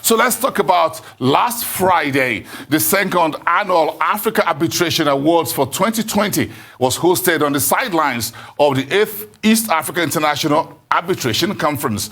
So let's talk about last Friday. The second annual Africa Arbitration Awards for 2020 was hosted on the sidelines of the 8th East Africa International Arbitration Conference.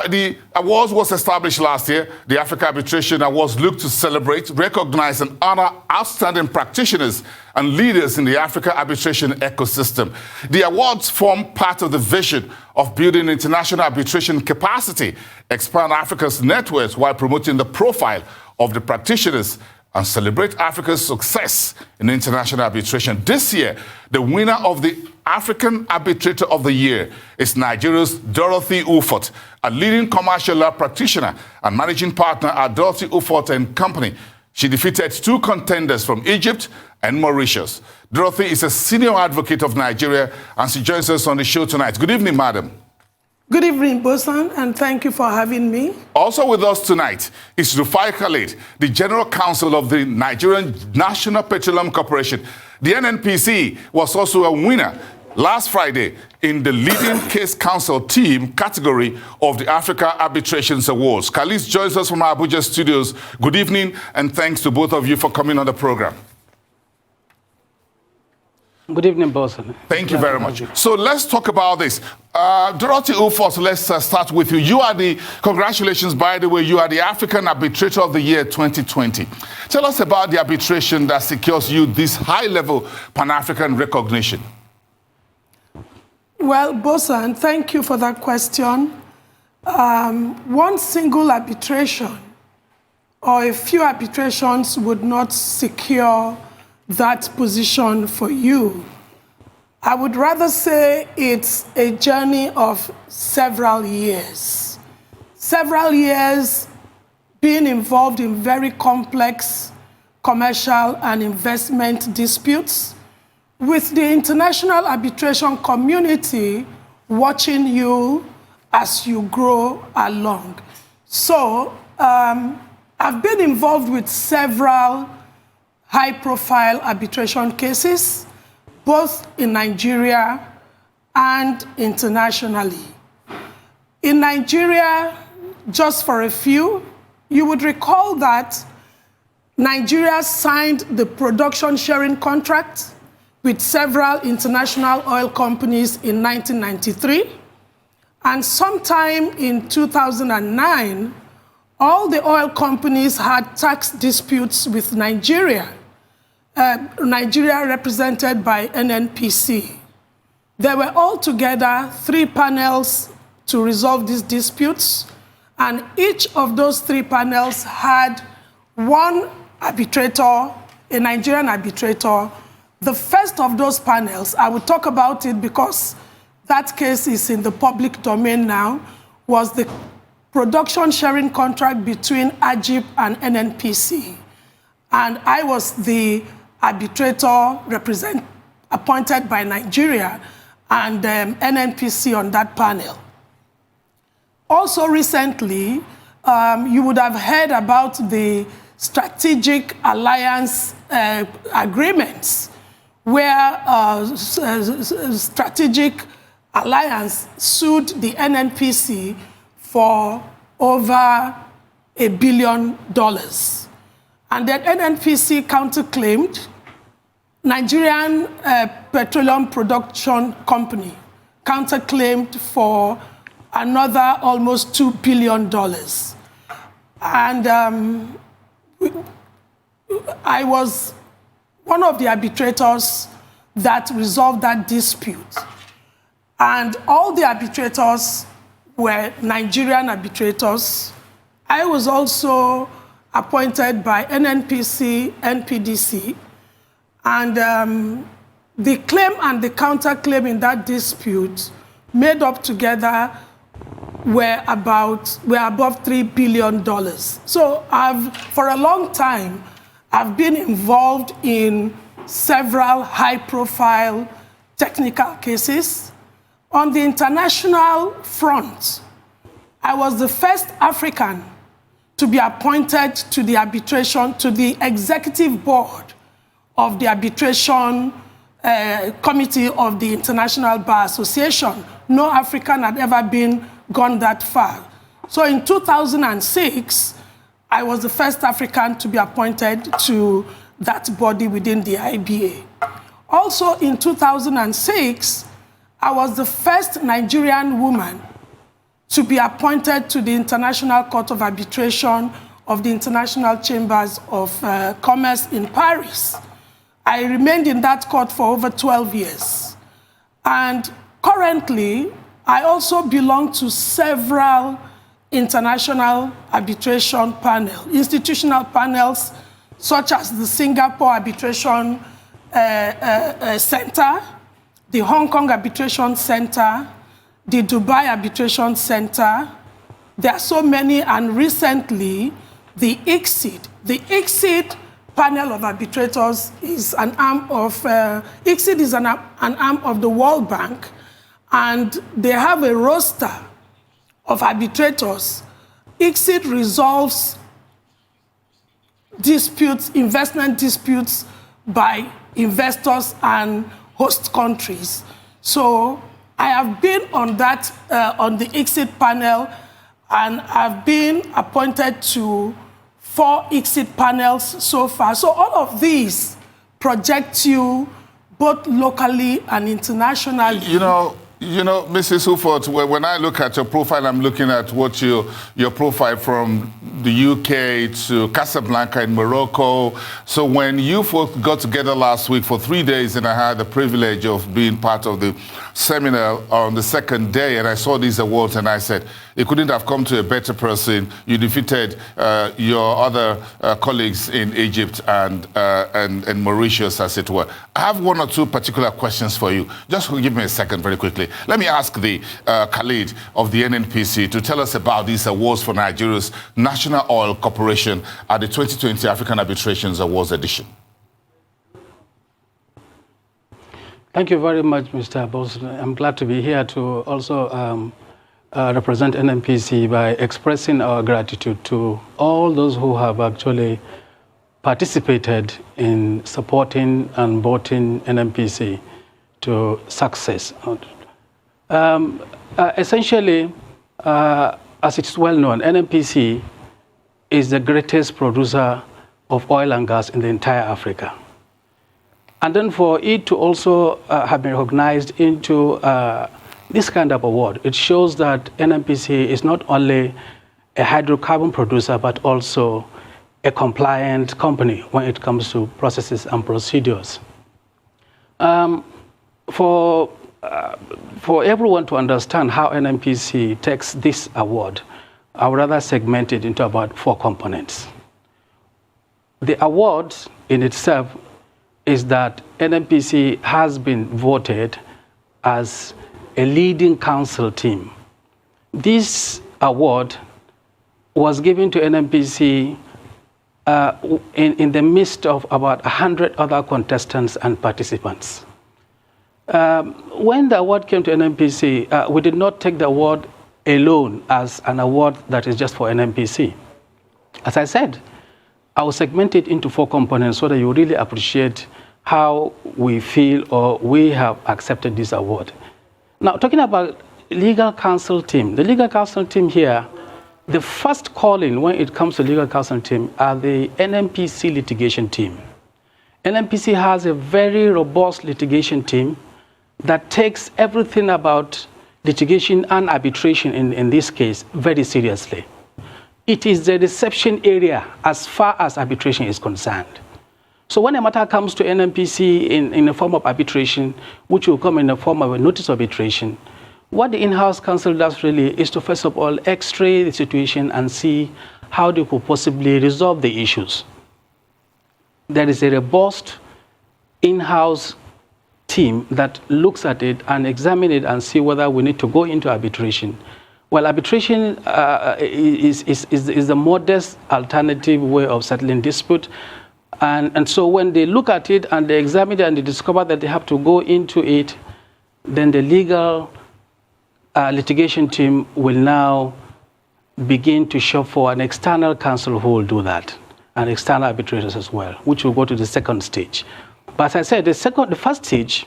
The awards was established last year. The Africa Arbitration Awards look to celebrate, recognize, and honor outstanding practitioners and leaders in the Africa arbitration ecosystem. The awards form part of the vision of building international arbitration capacity, expand Africa's networks while promoting the profile of the practitioners and celebrate Africa's success in international arbitration. This year, the winner of the African Arbitrator of the Year is Nigeria's Dorothy Ufot, a leading commercial law practitioner and managing partner at Dorothy Ufot Company. She defeated 2 contenders from Egypt and Mauritius. Dorothy is a senior advocate of Nigeria, and she joins us on the show tonight. Good evening, madam. Good evening, Bosan, and thank you for having me. Also with us tonight is Rufai Khalid, the General Counsel of the Nigerian National Petroleum Corporation. The NNPC was also a winner last Friday in the leading case counsel team category of the Africa Arbitrations Awards. Khalid joins us from our Abuja studios. Good evening, and thanks to both of you for coming on the program. Good evening, boss. Thank you very much. So let's talk about this. Dorothy Ufot, let's start with you. Congratulations, by the way, you are the African Arbitrator of the Year 2020. Tell us about the arbitration that secures you this high-level Pan-African recognition. Well, Bosan, thank you for that question. One single arbitration or a few arbitrations would not secure that position for you. I would rather say it's a journey of several years. Several years being involved in very complex commercial and investment disputes, with the international arbitration community watching you as you grow along. So I've been involved with several high-profile arbitration cases, both in Nigeria and internationally. In Nigeria, just for a few, you would recall that Nigeria signed the production sharing contract with several international oil companies in 1993. And sometime in 2009, all the oil companies had tax disputes with Nigeria. Nigeria represented by NNPC. There were altogether 3 panels to resolve these disputes, and each of those 3 panels had one arbitrator, a Nigerian arbitrator. The first of those panels, I will talk about it because that case is in the public domain now, was the production sharing contract between AGIP and NNPC. And I was the arbitrator appointed by Nigeria and NNPC on that panel. Also recently, you would have heard about the strategic alliance agreements, where strategic alliance sued the NNPC for over $1 billion. And then NNPC counterclaimed. Nigerian Petroleum Production Company counterclaimed for another almost $2 billion. And I was one of the arbitrators that resolved that dispute. And all the arbitrators were Nigerian arbitrators. I was also appointed by NNPC, NPDC, and the claim and the counterclaim in that dispute made up together were above $3 billion. So for a long time, I've been involved in several high-profile technical cases. On the international front, I was the first African to be appointed to the arbitration, to the executive board of the arbitration committee of the International Bar Association. No African had ever gone that far. So in 2006, I was the first African to be appointed to that body within the IBA. Also in 2006, I was the first Nigerian woman to be appointed to the International Court of Arbitration of the International Chambers of Commerce in Paris. I remained in that court for over 12 years. And currently, I also belong to several international arbitration panels, institutional panels, such as the Singapore Arbitration Center, the Hong Kong Arbitration Center, the Dubai Arbitration Center. There are so many, and recently, the ICSID. The ICSID panel of arbitrators is an arm of, ICSID is an arm of the World Bank, and they have a roster of arbitrators. ICSID resolves disputes, investment disputes by investors and host countries. So I have been on that, on the ICSID panel, and I've been appointed to 4 ICSID panels so far. So all of these project you both locally and internationally. You know, Mrs. Ufot, when I look at your profile, I'm looking at what your profile from the UK to Casablanca in Morocco. So when you folks got together last week for 3 days, and I had the privilege of being part of the seminar on the second day, and I saw these awards, and I said, it couldn't have come to a better person. You defeated your other colleagues in Egypt and Mauritius, as it were. I have 1 or 2 particular questions for you. Just give me a second very quickly. Let me ask the Khalid of the NNPC to tell us about these awards for Nigeria's National Oil Corporation at the 2020 African Arbitrations Awards edition. Thank you very much, Mr. Bolson. I'm glad to be here to also represent NNPC by expressing our gratitude to all those who have actually participated in supporting and voting NNPC to success. Essentially, as it's well known, NNPC is the greatest producer of oil and gas in the entire Africa. And then for it to also have been recognized into this kind of award, it shows that NNPC is not only a hydrocarbon producer, but also a compliant company when it comes to processes and procedures. For everyone to understand how NNPC takes this award, I would rather segment it into about 4 components. The award in itself is that NNPC has been voted as a leading counsel team. This award was given to NNPC in the midst of about 100 other contestants and participants. When the award came to NNPC, we did not take the award alone as an award that is just for NNPC. As I said, I will segment it into 4 components so that you really appreciate how we feel or we have accepted this award. Now, talking about legal counsel team, the legal counsel team here, the first calling when it comes to legal counsel team are the NNPC litigation team. NNPC has a very robust litigation team that takes everything about litigation and arbitration in this case very seriously. It is the reception area as far as arbitration is concerned. So when a matter comes to NNPC in the form of arbitration, which will come in the form of a notice of arbitration, what the in-house counsel does really is to first of all x-ray the situation and see how they could possibly resolve the issues. There is a robust in-house team that looks at it and examines it and see whether we need to go into arbitration. Well, arbitration is the modest alternative way of settling dispute. And so when they look at it and they examine it and they discover that they have to go into it, then the legal litigation team will now begin to shop for an external counsel who will do that, and external arbitrators as well, which will go to the second stage. But as I said, the first stage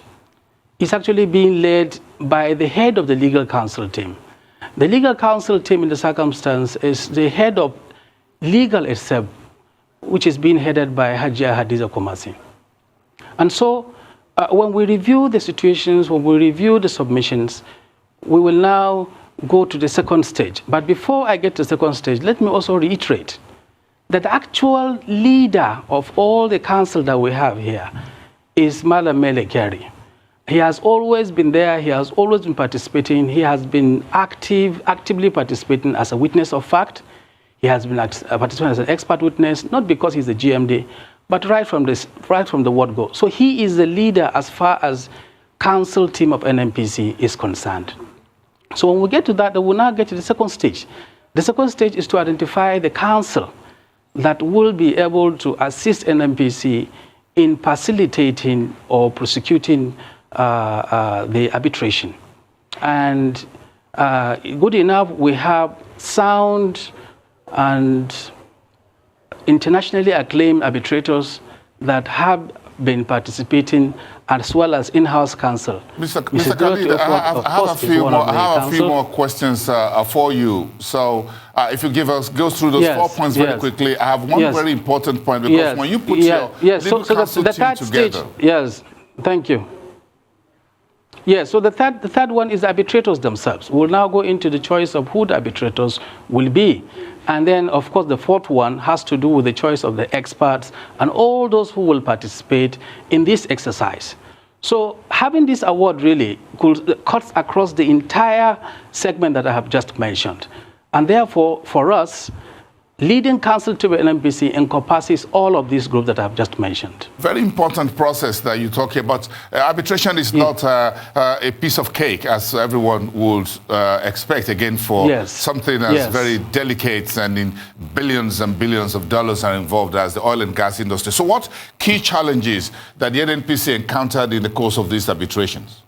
is actually being led by the head of the legal counsel team. The legal counsel team in the circumstance is the head of legal itself, which is being headed by Hajia Hadiza Kumasi. And so when we review the situations, when we review the submissions, we will now go to the second stage. But before I get to the second stage, let me also reiterate that the actual leader of all the council that we have here is Malam Mele Kyari. He has always been there. He has always been participating. He has been actively participating as a witness of fact. He has been participating as an expert witness, not because he's a GMD, but right from the word go. So he is the leader as far as council team of NNPC is concerned. So when we get to that, we'll now get to the second stage. The second stage is to identify the council that will be able to assist NNPC in facilitating or prosecuting the arbitration. And good enough, we have sound and internationally acclaimed arbitrators that have been participating, as well as in-house counsel. Mr. Khalid, I have a few more questions for you. So if you go through those 4 points very quickly, I have one very important point, because when you put your legal counsel team together. Yes, thank you. Yes, so the third one is the arbitrators themselves. We'll now go into the choice of who the arbitrators will be. And then, of course, the fourth one has to do with the choice of the experts and all those who will participate in this exercise. So having this award really cuts across the entire segment that I have just mentioned. And therefore, for us, leading counsel to the NNPC encompasses all of these groups that I have just mentioned. Very important process that you're talking about. Arbitration is not a piece of cake, as everyone would expect, again, for something that's very delicate, and in billions and billions of dollars are involved as the oil and gas industry. So what key challenges that the NNPC encountered in the course of these arbitrations?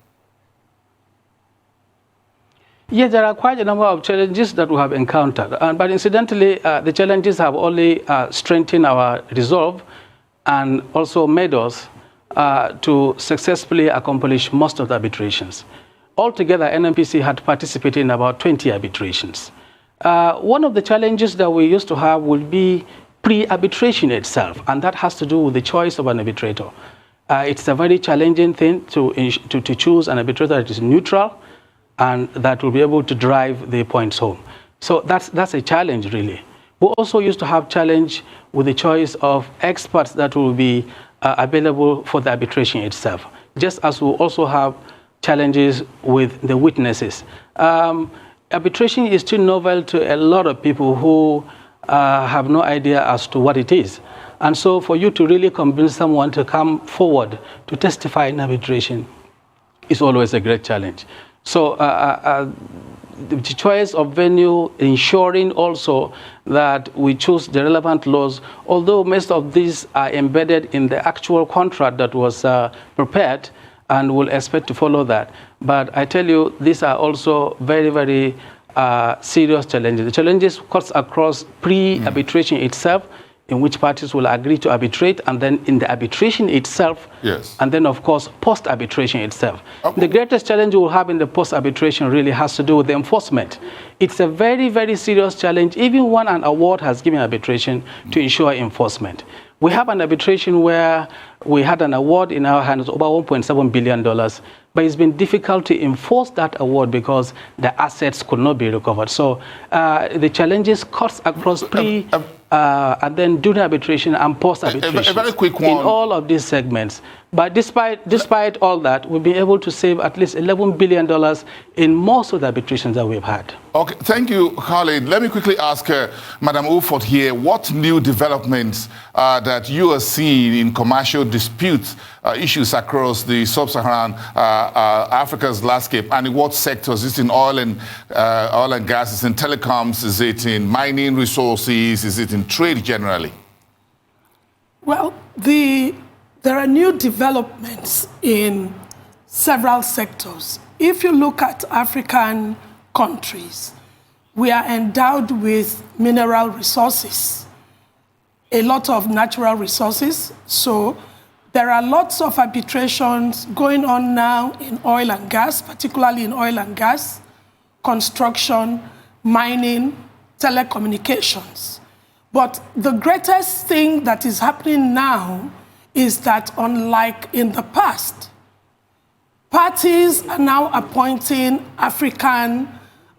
Yes, there are quite a number of challenges that we have encountered. But incidentally, the challenges have only strengthened our resolve and also made us to successfully accomplish most of the arbitrations. Altogether, NNPC had participated in about 20 arbitrations. One of the challenges that we used to have would be pre-arbitration itself, and that has to do with the choice of an arbitrator. It's a very challenging thing to choose an arbitrator that is neutral and that will be able to drive the points home. So that's a challenge, really. We also used to have challenge with the choice of experts that will be available for the arbitration itself, just as we also have challenges with the witnesses. Arbitration is still novel to a lot of people who have no idea as to what it is. And so for you to really convince someone to come forward to testify in arbitration is always a great challenge. So the choice of venue, ensuring also that we choose the relevant laws, although most of these are embedded in the actual contract that was prepared, and we'll expect to follow that. But I tell you, these are also very, very serious challenges. The challenges cuts across pre-arbitration itself, in which parties will agree to arbitrate, and then in the arbitration itself, and then, of course, post-arbitration itself. The greatest challenge we'll have in the post-arbitration really has to do with the enforcement. It's a very, very serious challenge, even when an award has given arbitration, to ensure enforcement. We have an arbitration where we had an award in our hands, over $1.7 billion, but it's been difficult to enforce that award because the assets could not be recovered. So the challenges cuts across and then during arbitration and post-arbitration. A very quick one. In all of these segments. But despite all that, we've been able to save at least $11 billion in most of the arbitrations that we've had. Okay, thank you, Khalid. Let me quickly ask Madam Ufot here, what new developments that you are seeing in commercial dispute issues across the sub-Saharan Africa's landscape, and in what sectors? Is it in oil and gas? Is it in telecoms? Is it in mining resources? Is it in trade generally? Well, there are new developments in several sectors. If you look at African countries, we are endowed with mineral resources, a lot of natural resources. So there are lots of arbitrations going on now in oil and gas, particularly in oil and gas, construction, mining, telecommunications. But the greatest thing that is happening now is that, unlike in the past, parties are now appointing African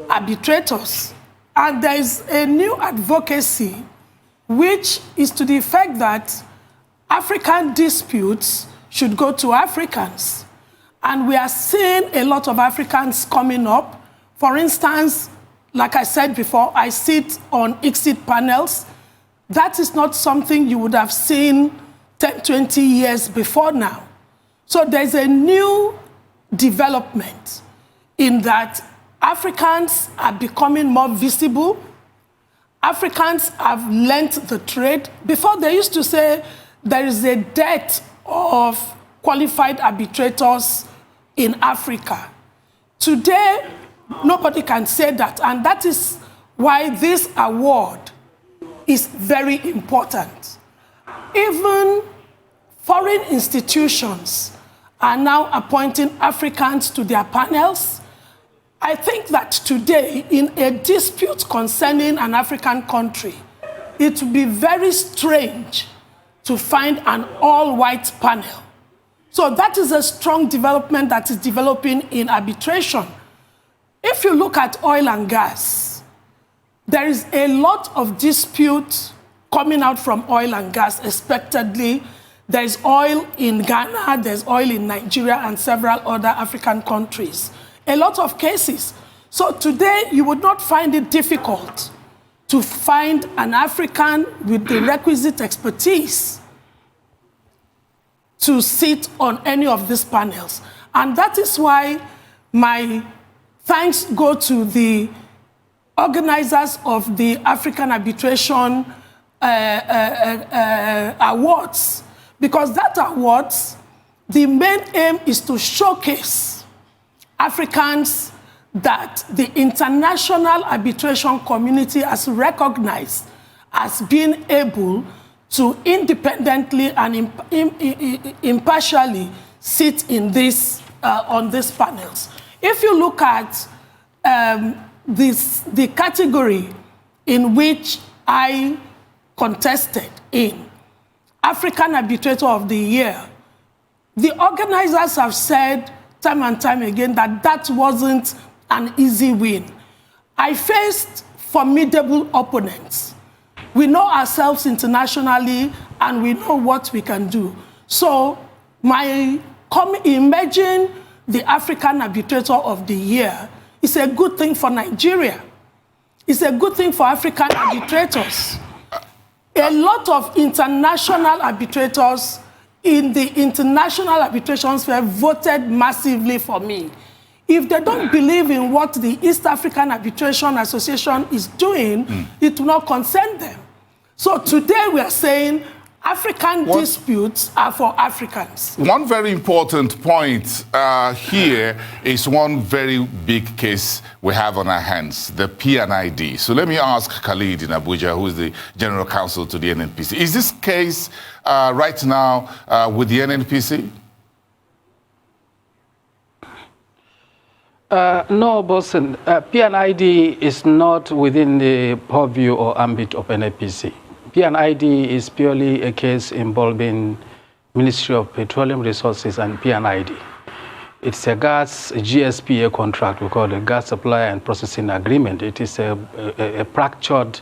arbitrators. And there is a new advocacy, which is to the effect that African disputes should go to Africans. And we are seeing a lot of Africans coming up. For instance, like I said before, I sit on ICSID panels. That is not something you would have seen 10, 20 years before now. So there's a new development in that Africans are becoming more visible. Africans have learnt the trade. Before, they used to say there is a dearth of qualified arbitrators in Africa. Today, nobody can say that, and that is why this award is very important. Even foreign institutions are now appointing Africans to their panels. I think that today, in a dispute concerning an African country, it would be very strange to find an all-white panel. So that is a strong development that is developing in arbitration. If you look at oil and gas, there is a lot of dispute coming out from oil and gas, expectedly. There's oil in Ghana, there's oil in Nigeria, and several other African countries. A lot of cases. So today, you would not find it difficult to find an African with the requisite expertise to sit on any of these panels. And that is why my thanks go to the organizers of the African Arbitration Awards, because that awards, the main aim is to showcase Africans that the international arbitration community has recognized as being able to independently and impartially sit in this, on these panels. If you look at the category in which I contested in, African Arbitrator of the Year, the organizers have said time and time again that that wasn't an easy win. I faced formidable opponents. We know ourselves internationally, and we know what we can do. So emerging the African Arbitrator of the Year is a good thing for Nigeria. It's a good thing for African arbitrators. A lot of international arbitrators in the international arbitration sphere voted massively for me. If they don't believe in what the East African Arbitration Association is doing, it will not concern them. So today we are saying African disputes are for Africans. One very important point here is one very big case we have on our hands, the P&ID. So let me ask Khalid in Abuja, who is the General Counsel to the NNPC. Is this case right now with the NNPC? No, Bosun. P&ID is not within the purview or ambit of NNPC. P&ID is purely a case involving Ministry of Petroleum Resources and P&ID. It's a gas GSPA contract, we call it Gas Supply and Processing Agreement. It is a fractured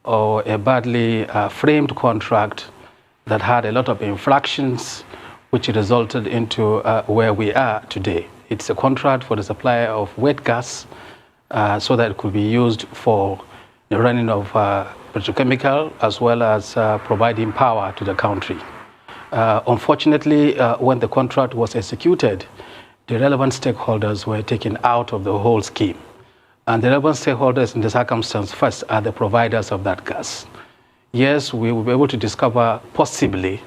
or a badly framed contract that had a lot of infractions, which resulted into where we are today. It's a contract for the supply of wet gas so that it could be used for the running of petrochemical as well as providing power to the country. Unfortunately, when the contract was executed, the relevant stakeholders were taken out of the whole scheme. And the relevant stakeholders in the circumstance first are the providers of that gas. Yes, we will be able to discover possibly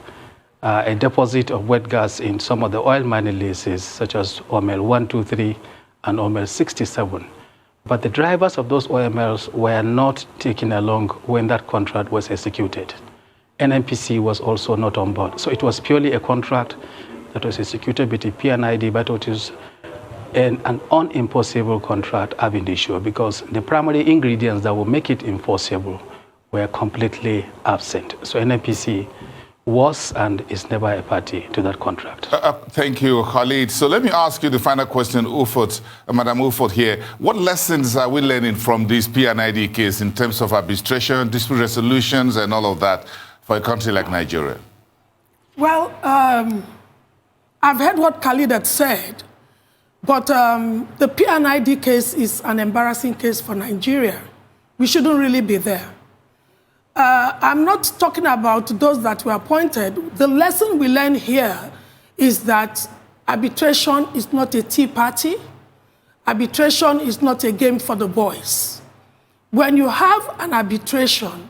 a deposit of wet gas in some of the oil mining leases, such as OML 123 and OML 67. But the drivers of those OMLs were not taken along when that contract was executed. NNPC was also not on board. So it was purely a contract that was executed between P&ID, but it is an unenforceable contract ab initio, because the primary ingredients that will make it enforceable were completely absent. So NNPC was and is never a party to that contract. Thank you, Khalid. So let me ask you the final question, Madam Ufot here. What lessons are we learning from this P&ID case in terms of arbitration, dispute resolutions, and all of that for a country like Nigeria? Well, I've heard what Khalid had said, but the P&ID case is an embarrassing case for Nigeria. We shouldn't really be there. I'm not talking about those that were appointed. The lesson we learn here is that arbitration is not a tea party. Arbitration is not a game for the boys. When you have an arbitration,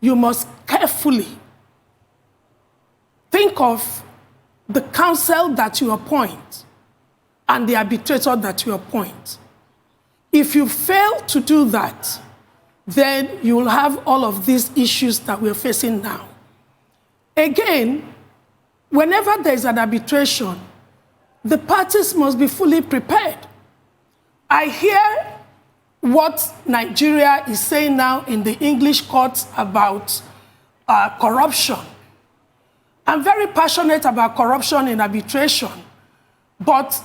you must carefully think of the counsel that you appoint and the arbitrator that you appoint. If you fail to do that, then you will have all of these issues that we're facing now. Again, whenever there's an arbitration, the parties must be fully prepared. I hear what Nigeria is saying now in the English courts about corruption. I'm very passionate about corruption in arbitration, but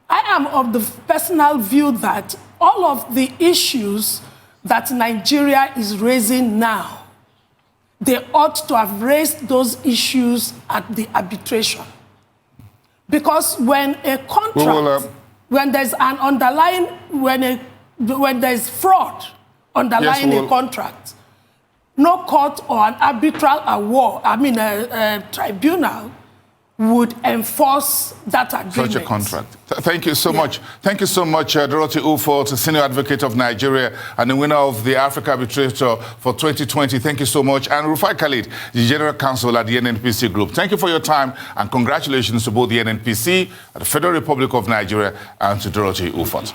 I am of the personal view that all of the issues that Nigeria is raising now, they ought to have raised those issues at the arbitration. Because when a contract, when there's an underlying, when there's fraud underlying a contract, no court or an arbitral award, a tribunal would enforce that agreement. Such a contract. Thank you so much. Thank you so much, Dorothy Ufot, Senior Advocate of Nigeria and the winner of the Africa Arbitrator for 2020. Thank you so much. And Rufai Khalid, the General Counsel at the NNPC Group. Thank you for your time and congratulations to both the NNPC, the Federal Republic of Nigeria, and to Dorothy Ufot.